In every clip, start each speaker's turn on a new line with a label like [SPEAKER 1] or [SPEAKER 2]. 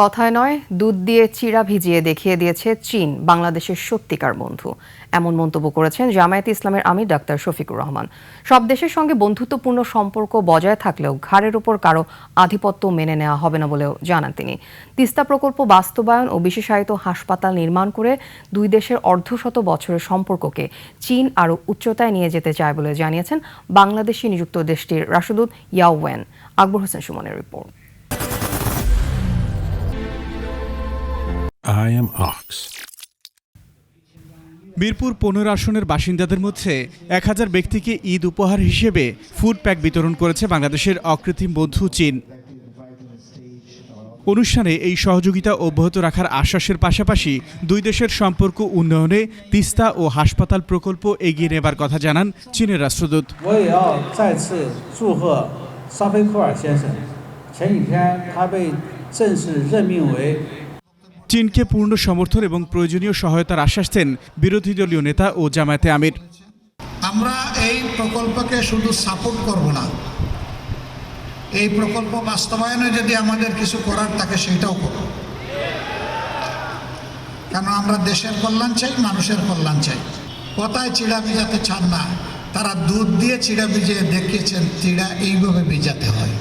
[SPEAKER 1] কথায় নয়, দুধ দিয়ে চিড়া ভিজিয়ে দেখিয়ে দিয়েছে চীন বাংলাদেশের সত্যিকার বন্ধু। এমন মন্তব্য করেছেন জামায়াতে ইসলামের আমির ডাক্তার শফিকুর রহমান। সব দেশের সঙ্গে বন্ধুত্বপূর্ণ সম্পর্ক বজায় থাকলেও ঘাড়ের ওপর কারো আধিপত্য মেনে নেওয়া হবে না বলেও জানান তিনি। তিস্তা প্রকল্প বাস্তবায়ন ও বিশেষায়িত হাসপাতাল নির্মাণ করে দুই দেশের অর্ধশত বছরের সম্পর্ককে চীন আরও উচ্চতায় নিয়ে যেতে চায় বলে জানিয়েছেন বাংলাদেশে নিযুক্ত দেশটির রাষ্ট্রদূত ইয়াও ওয়েন। আকবর হোসেন সুমনের report.
[SPEAKER 2] I am Ox.
[SPEAKER 3] Mirpur 15 আসনের বাসিন্দাদের মধ্যে 1000 ব্যক্তিকে ঈদ উপহার হিসেবে ফুড প্যাক বিতরণ করেছে বাংলাদেশের অকৃত্রিম বন্ধু চীন। অনুষ্ঠানে এই সহযোগিতা অব্যাহত রাখার আশ্বাসের পাশাপাশি দুই দেশের সম্পর্ক উন্নয়নে তিস্তা ও হাসপাতাল প্রকল্প এগিয়ে নেবার কথা জানান চীনের রাষ্ট্রদূত। চীনকে পূর্ণ সমর্থন এবং প্রয়োজনীয় সহায়তার আশ্বাস দেন বিরোধী দলীয় নেতা ও জামায়াতে আমির।
[SPEAKER 4] আমরা এই প্রকল্পকে শুধু সাপোর্ট করব না, এই প্রকল্প বাস্তবায়নে যদি আমাদের কিছু করার থাকে সেটাও করব, কারণ আমরা দেশের কল্যাণ চাই, মানুষের কল্যাণ চাই। কথায় চিড়া ভিজাতে চান না, তারা দুধ দিয়ে চিড়া ভিজিয়ে দেখিয়েছেন চিড়া এইভাবে ভিজাতে হয়।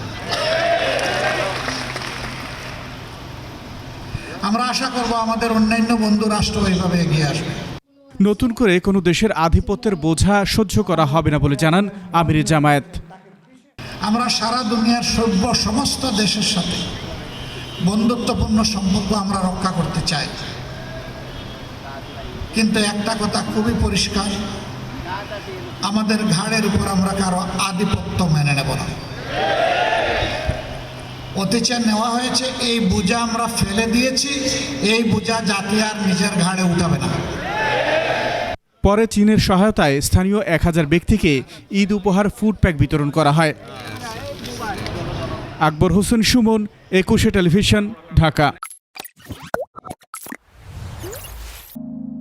[SPEAKER 4] আমরা আশা করব আমাদের অন্যান্য বন্ধু রাষ্ট্র এইভাবে এগিয়ে আসবে।
[SPEAKER 3] নতুন করে কোনো দেশের আধিপত্যের বোঝা সহ্য করা হবে না বলে জানান আমিরে জামায়াত।
[SPEAKER 4] আমরা সারা দুনিয়ার সমস্ত দেশের সাথে বন্ধুত্বপূর্ণ সম্পর্ক আমরা রক্ষা করতে চাই, কিন্তু একটা কথা খুবই পরিষ্কার, আমাদের ঘাড়ের উপর আমরা কারো আধিপত্য মেনে নেব না। অতিচার নেওয়া হয়েছে, এই বোঝা আমরা ফেলে দিয়েছি, এই বোঝা জাতি আর নিজের ঘাড়ে উঠাবে না।
[SPEAKER 3] পরে চীনের সহায়তায় স্থানীয় 1000 ব্যক্তিকে ঈদ উপহার ফুড প্যাক বিতরণ করা হয়। আকবর হোসেন সুমন, 21 টেলিভিশন, ঢাকা।